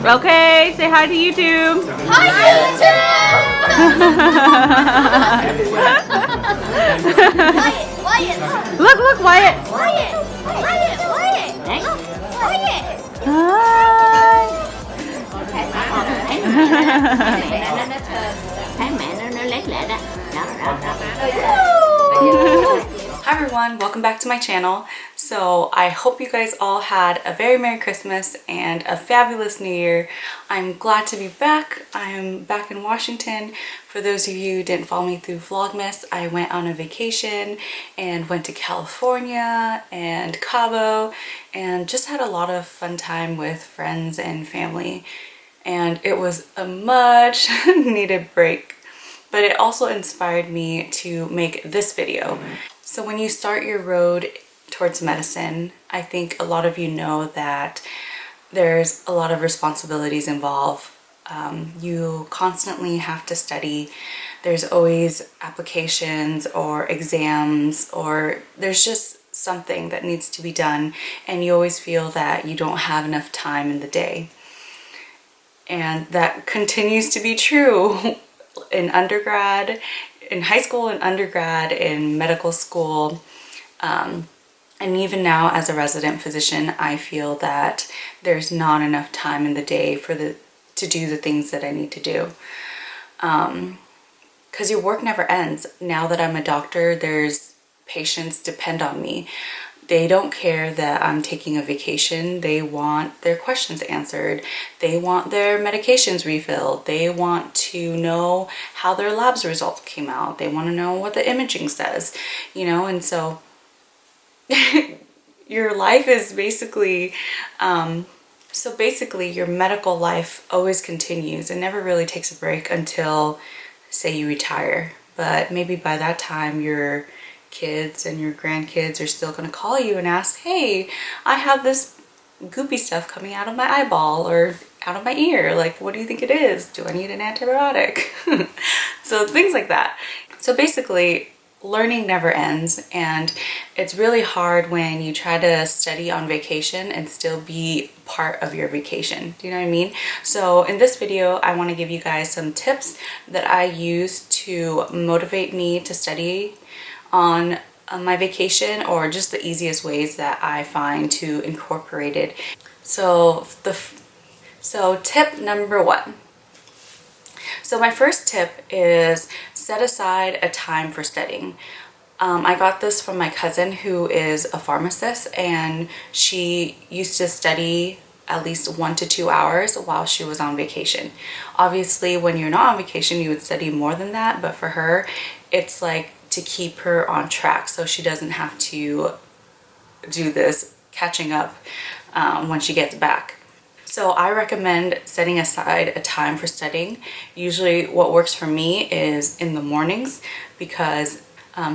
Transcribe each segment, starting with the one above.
Okay, say hi to YouTube. Hi, YouTube! Wyatt! Look, Wyatt. Wyatt! Hi. Thấy mẹ nó lét lẹ đó. Hi everyone, welcome back to my channel. So I hope you guys all had a very Merry Christmas and a fabulous New Year. I'm glad to be back. I'm back in Washington. For those of you who didn't follow me through Vlogmas, I went on a vacation and went to California and Cabo and just had a lot of fun time with friends and family. And it was a much needed break, but it also inspired me to make this video. So when you start your road towards medicine, I think a lot of you know that there's a lot of responsibilities involved. You constantly have to study. There's always applications or exams, or there's just something that needs to be done, and you always feel that you don't have enough time in the day. And that continues to be true in undergrad, in high school and undergrad, in medical school, and even now as a resident physician, I feel that there's not enough time in the day to do the things that I need to do. Because your work never ends. Now that I'm a doctor, there's patients depend on me. They don't care that I'm taking a vacation. They want their questions answered. They want their medications refilled. They want to know how their labs results came out. They want to know what the imaging says, you know, and so your life is basically, your medical life always continues. It never really takes a break until, say, you retire. But maybe by that time, your kids and your grandkids are still going to call you and ask, hey, I have this goopy stuff coming out of my eyeball or out of my ear. Like, what do you think it is? Do I need an antibiotic? So things like that. So basically, learning never ends, and it's really hard when you try to study on vacation and still be part of your vacation. Do you know what I mean? So in this video, I want to give you guys some tips that I use to motivate me to study on my vacation, or just the easiest ways that I find to incorporate it. So tip number 1. So my first tip is set aside a time for studying. I got this from my cousin who is a pharmacist, and she used to study at least 1 to 2 hours while she was on vacation. Obviously, when you're not on vacation, you would study more than that, but for her, it's like to keep her on track so she doesn't have to do this catching up when she gets back. So I recommend setting aside a time for studying. Usually what works for me is in the mornings, because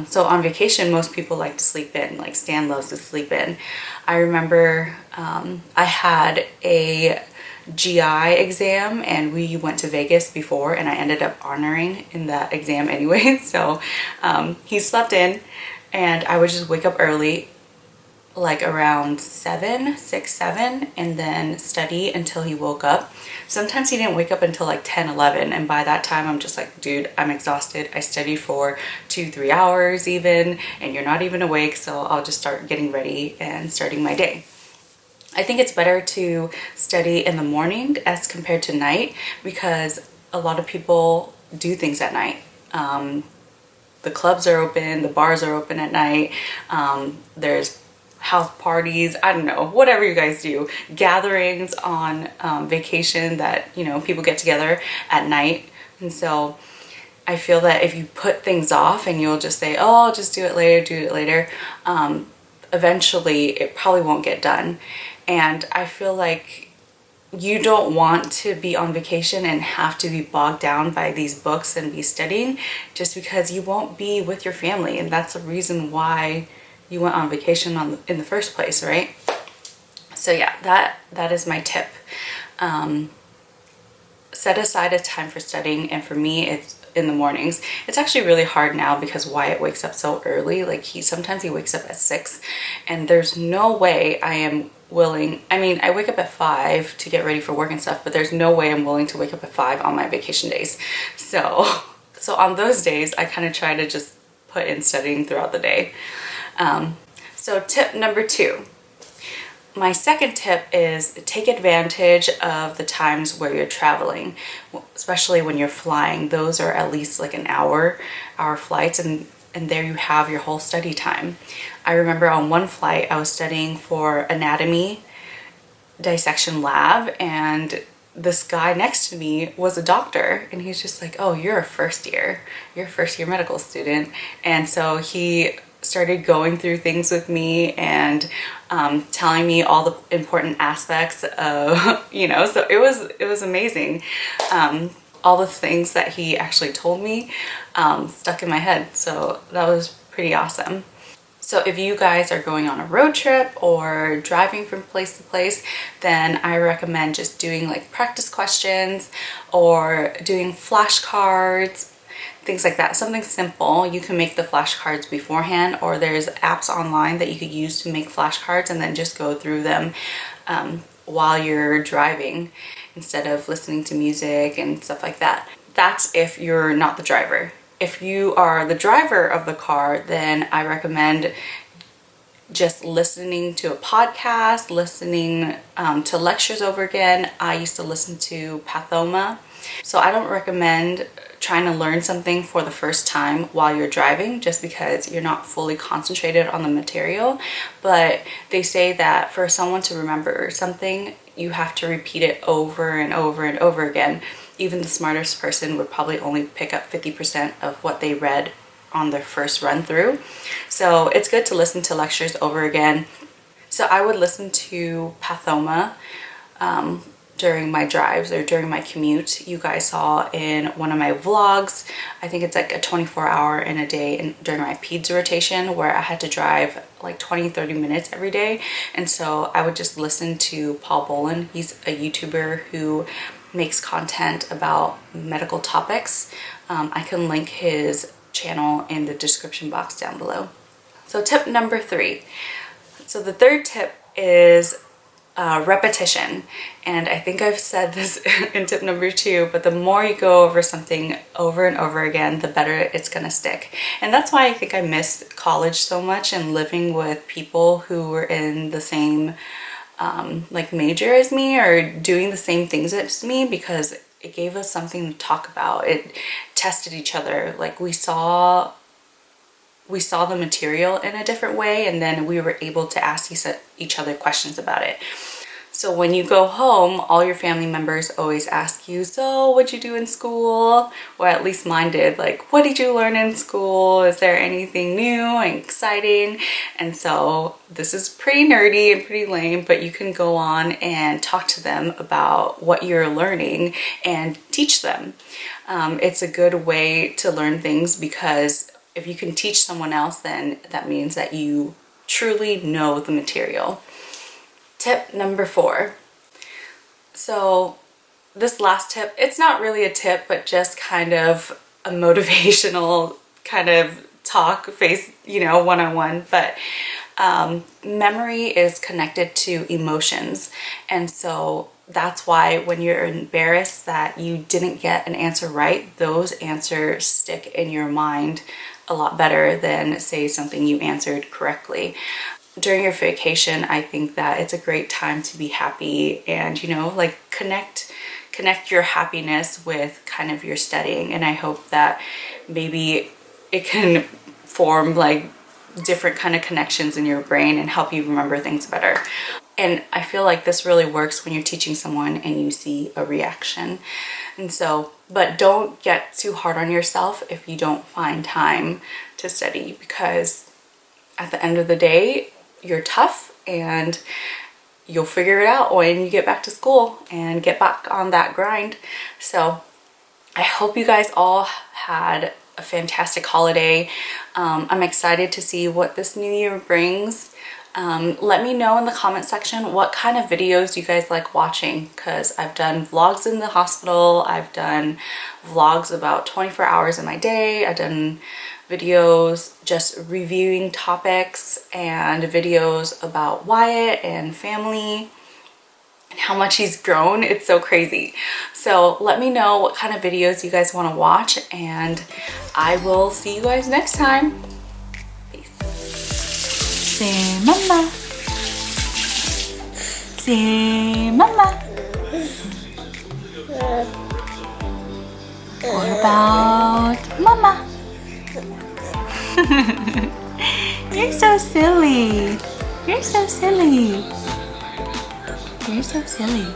so on vacation, most people like to sleep in, like Stan loves to sleep in. I remember I had a GI exam and we went to Vegas before, and I ended up honoring in that exam anyway. So he slept in, and I would just wake up early, like around 6, 7, and then study until he woke up. Sometimes he didn't wake up until like 10, 11, and by that time I'm just like, dude, I'm exhausted. I studied for 2, 3 hours even, and you're not even awake, so I'll just start getting ready and starting my day. I think it's better to study in the morning as compared to night, because a lot of people do things at night. The clubs are open, the bars are open at night, there's house parties, I don't know, whatever you guys do, gatherings on vacation that, you know, people get together at night. And so I feel that if you put things off and you'll just say, oh, I'll just do it later, eventually it probably won't get done. And I feel like you don't want to be on vacation and have to be bogged down by these books and be studying, just because you won't be with your family, and that's the reason why you went on vacation in the first place, right? So yeah, that is my tip. Set aside a time for studying, and for me it's in the mornings. It's actually really hard now because Wyatt wakes up so early. Like sometimes he wakes up at 6, and there's no way I am willing. I mean, I wake up at 5 to get ready for work and stuff, but there's no way I'm willing to wake up at 5 on my vacation days. So on those days, I kind of try to just put in studying throughout the day. So tip number 2. My second tip is take advantage of the times where you're traveling, especially when you're flying. Those are at least like an hour flights, and there you have your whole study time. I remember on one flight I was studying for anatomy dissection lab, and this guy next to me was a doctor, and he's just like, oh, you're a first year medical student. And so he started going through things with me and telling me all the important aspects of, so it was amazing. All the things that he actually told me stuck in my head, so that was pretty awesome. So if you guys are going on a road trip or driving from place to place, then I recommend just doing like practice questions or doing flashcards, things like that. Something simple. You can make the flashcards beforehand, or there's apps online that you could use to make flashcards and then just go through them while you're driving instead of listening to music and stuff like that. That's if you're not the driver. If you are the driver of the car, then I recommend just listening to a podcast, listening to lectures over again. I used to listen to Pathoma. So I don't recommend trying to learn something for the first time while you're driving, just because you're not fully concentrated on the material. But they say that for someone to remember something, you have to repeat it over and over and over again. Even the smartest person would probably only pick up 50% of what they read on their first run through. So it's good to listen to lectures over again. So I would listen to Pathoma during my drives or during my commute. You guys saw in one of my vlogs, I think it's like a 24-hour in a day during my peds rotation, where I had to drive like 20-30 minutes every day. And so I would just listen to Paul Bolin. He's a YouTuber who makes content about medical topics. I can link his channel in the description box down below. So tip number 3. So the third tip is repetition. And I think I've said this in tip number 2, but the more you go over something over and over again, the better it's gonna stick. And that's why I think I missed college so much and living with people who were in the same like major as me or doing the same things as me, because it gave us something to talk about. It tested each other. Like we saw the material in a different way, and then we were able to ask each other questions about it. So when you go home, all your family members always ask you, so what'd you do in school? Or at least mine did. Like, what did you learn in school? Is there anything new and exciting? And so this is pretty nerdy and pretty lame, but you can go on and talk to them about what you're learning and teach them. It's a good way to learn things, because if you can teach someone else, then that means that you truly know the material. Tip number 4. So this last tip, it's not really a tip, but just kind of a motivational kind of talk one-on-one. But memory is connected to emotions. And so that's why when you're embarrassed that you didn't get an answer right, those answers stick in your mind a lot better than, say, something you answered correctly. During your vacation, I think that it's a great time to be happy and, like connect your happiness with kind of your studying. And I hope that maybe it can form like different kind of connections in your brain and help you remember things better. And I feel like this really works when you're teaching someone and you see a reaction. And so, but don't get too hard on yourself if you don't find time to study, because at the end of the day, you're tough and you'll figure it out when you get back to school and get back on that grind. So I hope you guys all had a fantastic holiday. I'm excited to see what this new year brings. Let me know in the comment section what kind of videos you guys like watching, because I've done vlogs in the hospital, I've done vlogs about 24 hours in my day, I've done videos just reviewing topics and videos about Wyatt and family and how much he's grown. It's so crazy. So let me know what kind of videos you guys want to watch, and I will see you guys next time. Peace. Say mama. Say mama. What about mama? You're so silly. You're so silly. You're so silly.